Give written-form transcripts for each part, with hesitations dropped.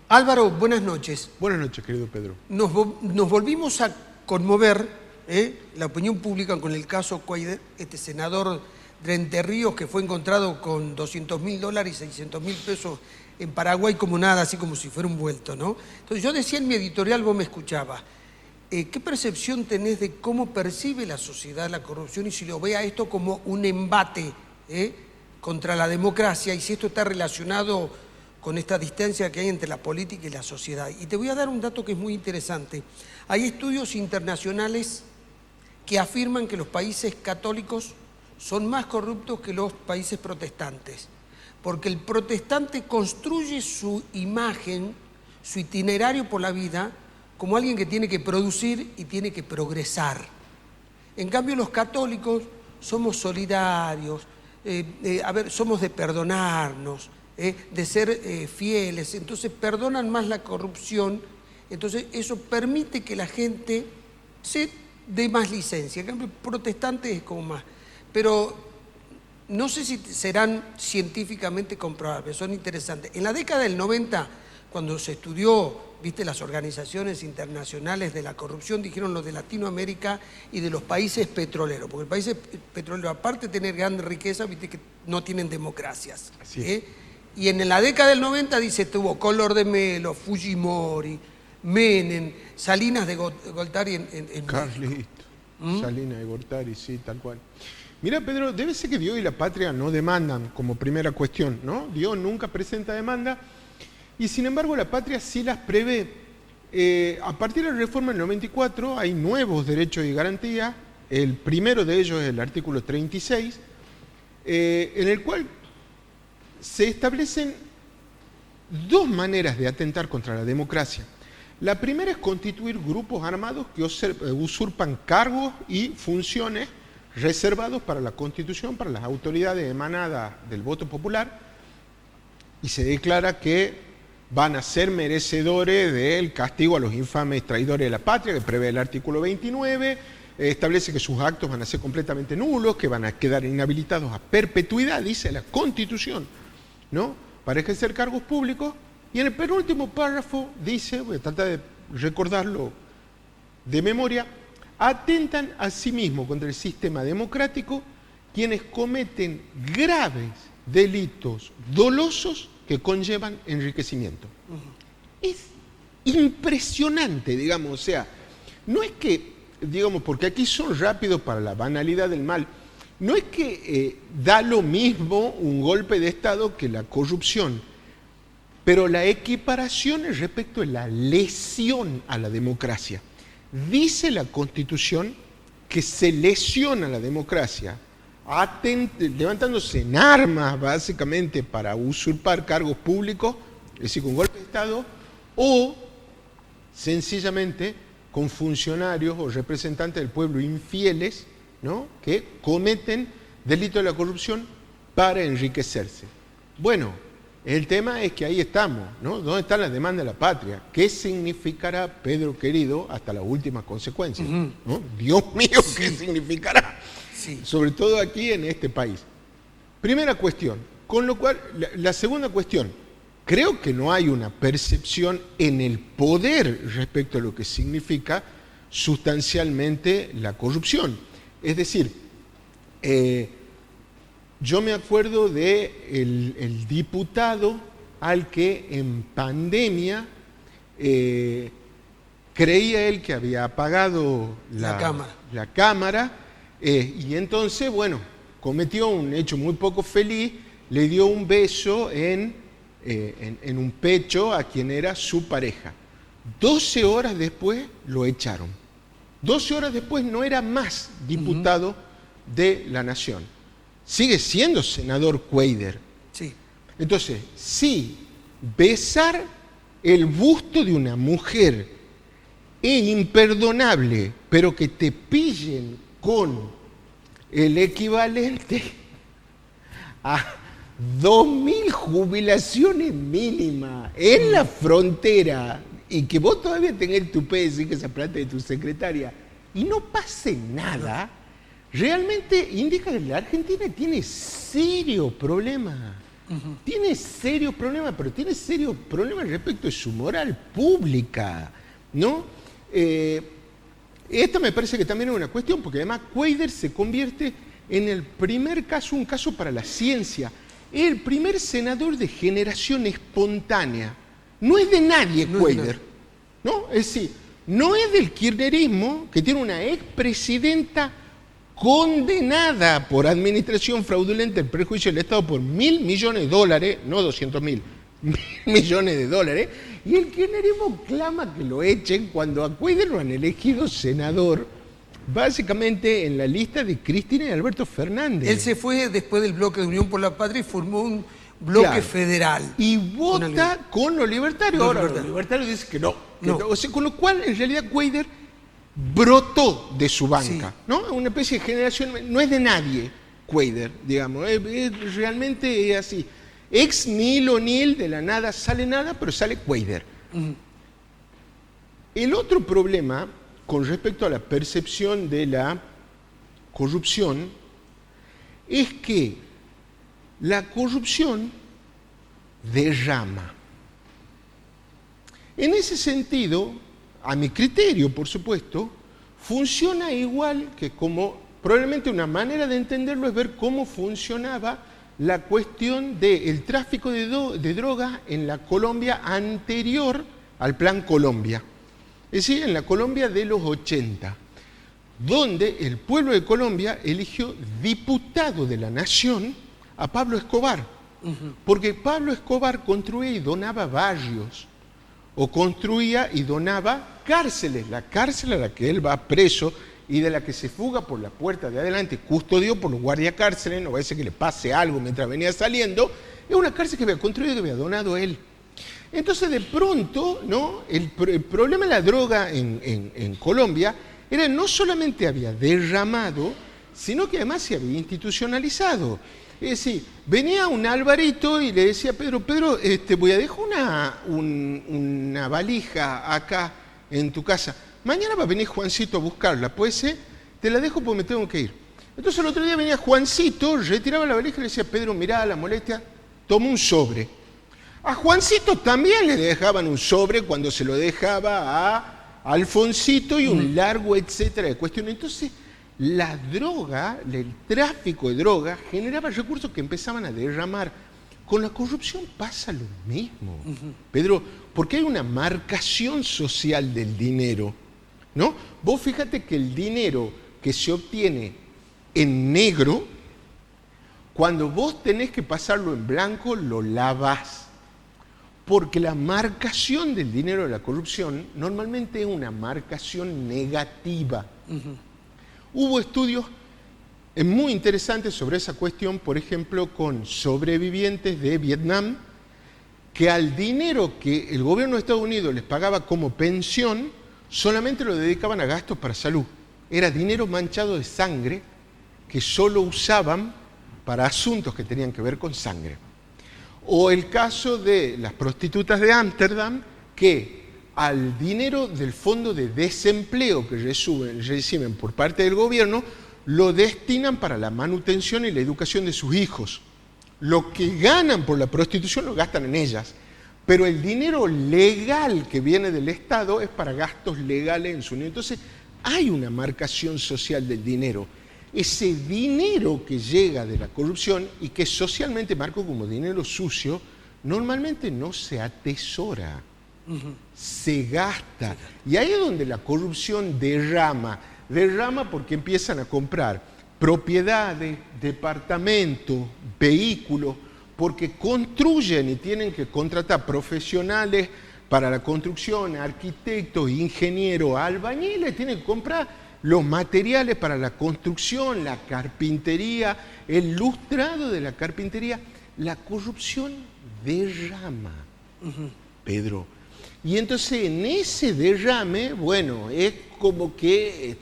Álvaro, buenas noches. Buenas noches, querido Pedro. Nos volvimos a conmover la opinión pública con el caso Cuader, este senador de Entre Ríos que fue encontrado con $200.000 y 600.000 pesos en Paraguay como nada, así como si fuera un vuelto, ¿no? Entonces yo decía en mi editorial, vos me escuchabas, ¿qué percepción tenés de cómo percibe la sociedad la corrupción y si lo ve a esto como un embate contra la democracia y si esto está relacionado con esta distancia que hay entre la política y la sociedad? Y te voy a dar un dato que es muy interesante. Hay estudios internacionales que afirman que los países católicos son más corruptos que los países protestantes, porque el protestante construye su imagen, su itinerario por la vida, como alguien que tiene que producir y tiene que progresar. En cambio, los católicos somos solidarios, somos de perdonarnos, de ser fieles, entonces perdonan más la corrupción, entonces eso permite que la gente se dé más licencia. En cambio, protestante es como más, pero no sé si serán científicamente comprobables, son interesantes. En la década del 90, cuando se estudió, viste, las organizaciones internacionales de la corrupción, dijeron lo de Latinoamérica y de los países petroleros, porque los países petroleros, aparte de tener gran riqueza, viste que no tienen democracias. Así es. Y en la década del 90, dice, tuvo Collor de Mello, Fujimori, Menem, Salinas de Gortari en Carlito, Salinas de Gortari, sí, tal cual. Mira, Pedro, debe ser que Dios y la patria no demandan como primera cuestión, ¿no? Dios nunca presenta demanda y sin embargo la patria sí las prevé. A partir de la reforma del 94 hay nuevos derechos y garantías. El primero de ellos es el artículo 36, en el cual se establecen dos maneras de atentar contra la democracia. La primera es constituir grupos armados que usurpan cargos y funciones reservados para la Constitución, para las autoridades emanadas del voto popular, y se declara que van a ser merecedores del castigo a los infames traidores de la patria, que prevé el artículo 29, establece que sus actos van a ser completamente nulos, que van a quedar inhabilitados a perpetuidad, dice la Constitución, ¿no?, para ejercer cargos públicos. Y en el penúltimo párrafo dice, voy a tratar de recordarlo de memoria, atentan a sí mismos contra el sistema democrático quienes cometen graves delitos dolosos que conllevan enriquecimiento. Es impresionante, digamos, o sea, no es que, digamos, porque aquí son rápidos para la banalidad del mal, no es que da lo mismo un golpe de Estado que la corrupción, pero la equiparación es respecto de la lesión a la democracia. Dice la Constitución que se lesiona la democracia levantándose en armas básicamente para usurpar cargos públicos, es decir, con golpe de Estado, o sencillamente con funcionarios o representantes del pueblo infieles, ¿no?, que cometen delitos de la corrupción para enriquecerse. Bueno, el tema es que ahí estamos, ¿no? ¿Dónde está la demanda de la patria? ¿Qué significará, Pedro querido, hasta las últimas consecuencias? ¿No? Dios mío, ¿qué significará? Sí. Sobre todo aquí en este país. Primera cuestión. Con lo cual, la segunda cuestión, creo que no hay una percepción en el poder respecto a lo que significa sustancialmente la corrupción. Es decir, yo me acuerdo de el diputado al que en pandemia creía él que había apagado la cámara y entonces, bueno, cometió un hecho muy poco feliz, le dio un beso en un pecho a quien era su pareja. 12 horas después lo echaron. 12 horas después no era más diputado de la Nación. Sigue siendo senador Cuader. Sí. Entonces, sí, besar el busto de una mujer es imperdonable, pero que te pillen con el equivalente a 2.000 jubilaciones mínimas en la frontera y que vos todavía tenés el tupé de decir que esa plata de tu secretaria y no pase nada, realmente indica que la Argentina tiene serios problemas tiene serios problemas, pero tiene serios problemas respecto de su moral pública, ¿no? Esta me parece que también es una cuestión, porque además Cuadra se convierte en el primer caso, un caso para la ciencia, el primer senador de generación espontánea. No es de nadie Cuadra, ¿no? Es decir, no es del kirchnerismo, que tiene una expresidenta condenada por administración fraudulenta del perjuicio del Estado por $1.000 millones, no 200.000, $1.000 millones, y el kirchnerismo clama que lo echen cuando a Cuadra lo han elegido senador, básicamente en la lista de Cristina y Alberto Fernández. Él se fue después del bloque de Unión por la Patria y formó un bloque federal. Y vota con los libertarios. Ahora, los libertarios dicen que no. O sea, con lo cual, en realidad, Cuadra brotó de su banca, ¿no? Una especie de generación, no es de nadie, Cuadra, digamos, realmente es así. Ex nihilo nihil, de la nada sale nada, pero sale Cuadra. El otro problema con respecto a la percepción de la corrupción es que la corrupción derrama. En ese sentido, a mi criterio, por supuesto, funciona igual que como, probablemente una manera de entenderlo es ver cómo funcionaba la cuestión del tráfico de drogas en la Colombia anterior al Plan Colombia. Es decir, en la Colombia de los 80, donde el pueblo de Colombia eligió diputado de la nación a Pablo Escobar, porque Pablo Escobar construía y donaba barrios, o construía y donaba cárceles, la cárcel a la que él va preso y de la que se fuga por la puerta de adelante, custodiado por los guardias cárceles, no va a ser que le pase algo mientras venía saliendo, es una cárcel que había construido y que había donado él. Entonces, de pronto, ¿no? el problema de la droga en Colombia era no solamente había derramado, sino que además se había institucionalizado. Es decir, venía un Alvarito y le decía a Pedro, voy a dejar una valija acá en tu casa. Mañana va a venir Juancito a buscarla, ¿puede ser? Te la dejo porque me tengo que ir. Entonces el otro día venía Juancito, retiraba la valija y le decía, Pedro, mirá la molestia, toma un sobre. A Juancito también le dejaban un sobre cuando se lo dejaba a Alfonsito y un largo etcétera de cuestiones. Entonces, la droga, el tráfico de droga, generaba recursos que empezaban a derramar. Con la corrupción pasa lo mismo, Pedro, porque hay una marcación social del dinero, ¿no? Vos fíjate que el dinero que se obtiene en negro, cuando vos tenés que pasarlo en blanco, lo lavás. Porque la marcación del dinero de la corrupción normalmente es una marcación negativa. Hubo estudios muy interesantes sobre esa cuestión, por ejemplo, con sobrevivientes de Vietnam, que al dinero que el gobierno de Estados Unidos les pagaba como pensión, solamente lo dedicaban a gastos para salud. Era dinero manchado de sangre que solo usaban para asuntos que tenían que ver con sangre. O el caso de las prostitutas de Ámsterdam, que al dinero del fondo de desempleo que reciben por parte del gobierno, lo destinan para la manutención y la educación de sus hijos. Lo que ganan por la prostitución lo gastan en ellas, pero el dinero legal que viene del Estado es para gastos legales en su nivel. Entonces, hay una marcación social del dinero. Ese dinero que llega de la corrupción y que socialmente marco como dinero sucio, normalmente no se atesora, se gasta. Y ahí es donde la corrupción derrama porque empiezan a comprar propiedades, departamentos, vehículos, porque construyen y tienen que contratar profesionales para la construcción, arquitectos, ingenieros, albañiles, tienen que comprar los materiales para la construcción, la carpintería, el lustrado de la carpintería. La corrupción derrama, Pedro. Y entonces en ese derrame, bueno, es como que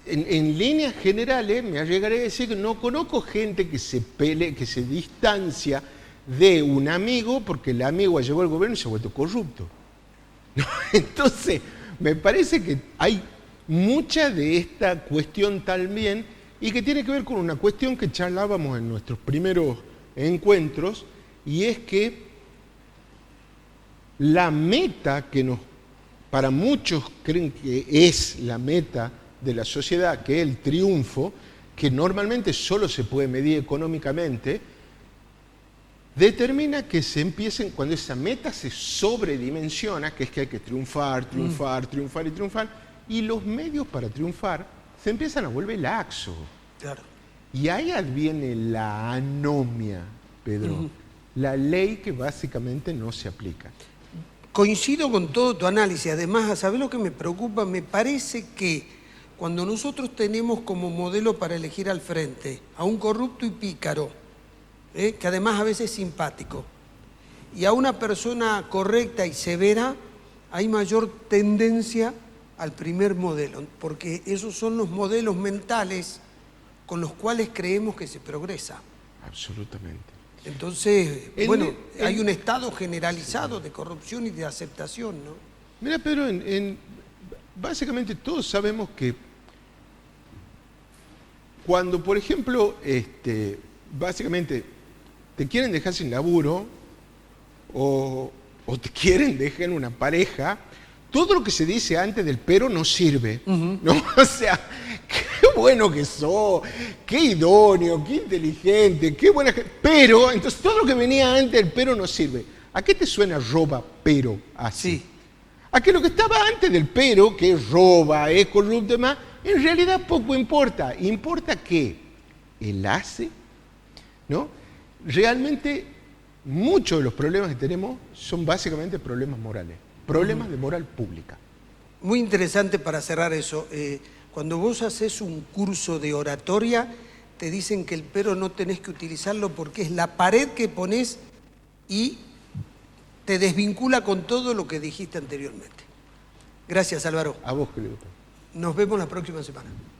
en líneas generales me llegaré a decir que no conozco gente que se pelee, que se distancia de un amigo porque el amigo llegó al gobierno y se ha vuelto corrupto. ¿No? Entonces, me parece que hay mucha de esta cuestión también y que tiene que ver con una cuestión que charlábamos en nuestros primeros encuentros, y es que la meta para muchos creen que es la meta de la sociedad, que es el triunfo, que normalmente solo se puede medir económicamente, determina que se empiecen, cuando esa meta se sobredimensiona, que es que hay que triunfar, triunfar, triunfar y triunfar, y los medios para triunfar se empiezan a volver laxos. Claro. Y ahí adviene la anomia, Pedro, la ley que básicamente no se aplica. Coincido con todo tu análisis. Además, ¿sabes lo que me preocupa? Me parece que cuando nosotros tenemos como modelo para elegir al frente a un corrupto y pícaro, que además a veces es simpático, y a una persona correcta y severa, hay mayor tendencia al primer modelo, porque esos son los modelos mentales con los cuales creemos que se progresa. Absolutamente. Entonces, hay un estado generalizado de corrupción y de aceptación, ¿no? Mira, Pedro, básicamente todos sabemos que cuando, por ejemplo, básicamente te quieren dejar sin laburo o te quieren dejar en una pareja, todo lo que se dice antes del pero no sirve, ¿no? O sea, qué bueno que sos, qué idóneo, qué inteligente, qué buena... Pero, entonces todo lo que venía antes del pero no sirve. ¿A qué te suena roba, pero así? Sí. A que lo que estaba antes del pero, que es roba, es corrupto y demás, en realidad poco importa. Importa que él hace, ¿no? Realmente muchos de los problemas que tenemos son básicamente problemas morales, problemas de moral pública. Muy interesante para cerrar eso. Cuando vos haces un curso de oratoria, te dicen que el pero no tenés que utilizarlo porque es la pared que pones y te desvincula con todo lo que dijiste anteriormente. Gracias, Álvaro. A vos, querido. Nos vemos la próxima semana.